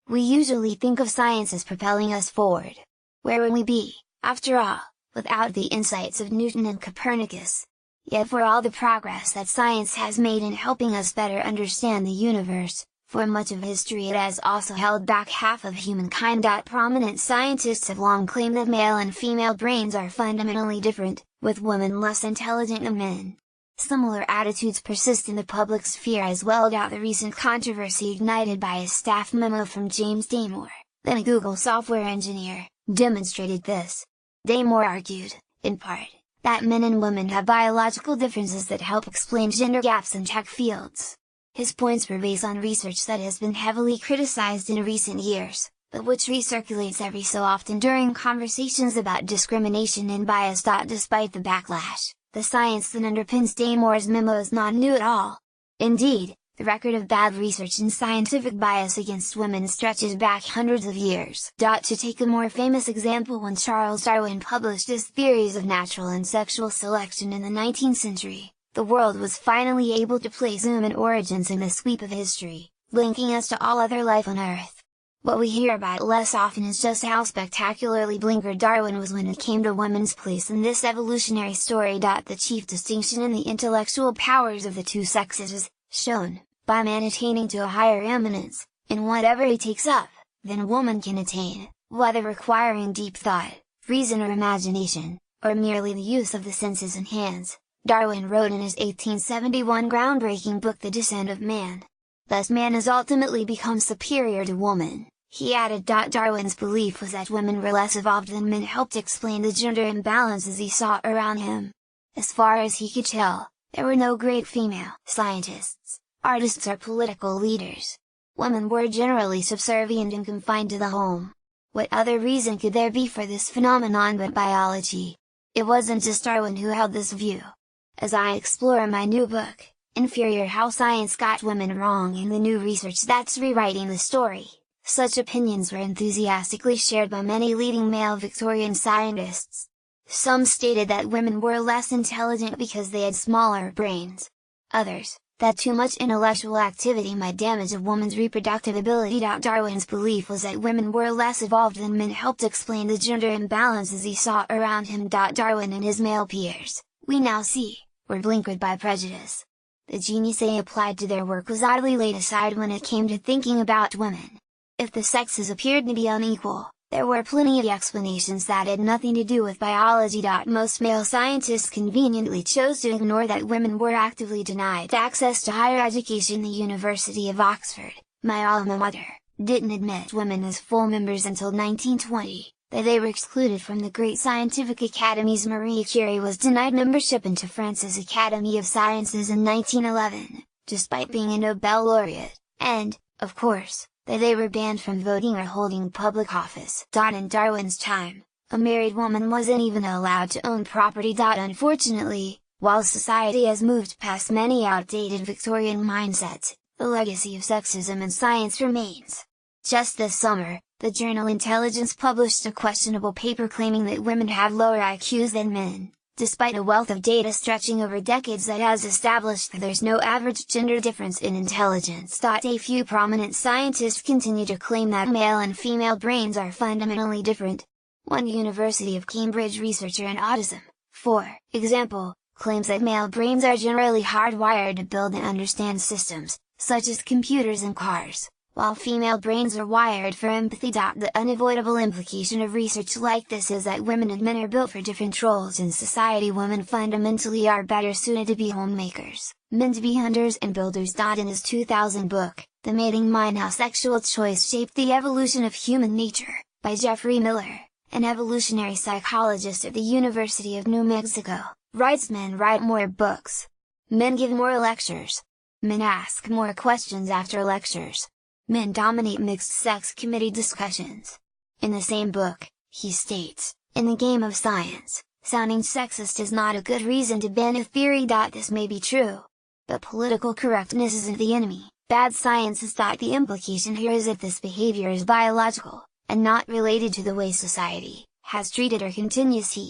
We usually think of science as propelling us forward. Where would we be, after all, without the insights of Newton and Copernicus? Yet for all the progress that science has made in helping us better understand the universe, for much of history it has also held back half of humankind. Prominent scientists have long claimed that male and female brains are fundamentally different, with women less intelligent than men. Similar attitudes persist in the public sphere as well. The recent controversy ignited by a staff memo from James Damore, then a Google software engineer, demonstrated this. Damore argued, in part, that men and women have biological differences that help explain gender gaps in tech fields. His points were based on research that has been heavily criticized in recent years, but which recirculates every so often during conversations about discrimination and bias. Despite the backlash, the science that underpins Damore's memo is not new at all. Indeed, the record of bad research and scientific bias against women stretches back hundreds of years. To take a more famous example, when Charles Darwin published his theories of natural and sexual selection in the 19th century, the world was finally able to place human origins in the sweep of history, linking us to all other life on Earth. What we hear about less often is just how spectacularly blinkered Darwin was when it came to women's place in this evolutionary story. The chief distinction in the intellectual powers of the two sexes is shown by man attaining to a higher eminence, in whatever he takes up, than woman can attain, whether requiring deep thought, reason or imagination, or merely the use of the senses and hands, Darwin wrote in his 1871 groundbreaking book The Descent of Man. Thus man has ultimately become superior to woman, he added. Darwin's belief was that women were less evolved than men helped explain the gender imbalances he saw around him. As far as he could tell, there were no great female scientists, artists or political leaders. Women were generally subservient and confined to the home. What other reason could there be for this phenomenon but biology? It wasn't just Darwin who held this view. As I explore in my new book, Inferior: How Science Got Women Wrong and the New Research That's Rewriting the Story, such opinions were enthusiastically shared by many leading male Victorian scientists. Some stated that women were less intelligent because they had smaller brains. Others, that too much intellectual activity might damage a woman's reproductive ability. Darwin's belief was that women were less evolved than men helped explain the gender imbalances he saw around him. Darwin and his male peers, we now see, were blinkered by prejudice. The genius they applied to their work was oddly laid aside when it came to thinking about women. If the sexes appeared to be unequal, there were plenty of explanations that had nothing to do with biology. Most male scientists conveniently chose to ignore that women were actively denied access to higher education. The University of Oxford, my alma mater, didn't admit women as full members until 1920, that they were excluded from the great scientific academies. Marie Curie was denied membership into France's Academy of Sciences in 1911, despite being a Nobel laureate, and, of course, that they were banned from voting or holding public office. In Darwin's time, a married woman wasn't even allowed to own property. Unfortunately, while society has moved past many outdated Victorian mindsets, the legacy of sexism in science remains. Just this summer, the journal Intelligence published a questionable paper claiming that women have lower IQs than men, despite a wealth of data stretching over decades that has established that there's no average gender difference in intelligence. A few prominent scientists continue to claim that male and female brains are fundamentally different. One University of Cambridge researcher in autism, for example, claims that male brains are generally hardwired to build and understand systems, such as computers and cars, while female brains are wired for empathy. The unavoidable implication of research like this is that women and men are built for different roles in society. Women fundamentally are better suited to be homemakers, men to be hunters and builders. In his 2000 book, The Mating Mind: How Sexual Choice Shaped the Evolution of Human Nature, by Jeffrey Miller, an evolutionary psychologist at the University of New Mexico, writes, men write more books. Men give more lectures. Men ask more questions after lectures. Men dominate mixed-sex committee discussions. In the same book, he states, in the game of science, sounding sexist is not a good reason to ban a theory. This may be true. But political correctness isn't the enemy. Bad science is. The implication here is that this behavior is biological, and not related to the way society has treated or continues to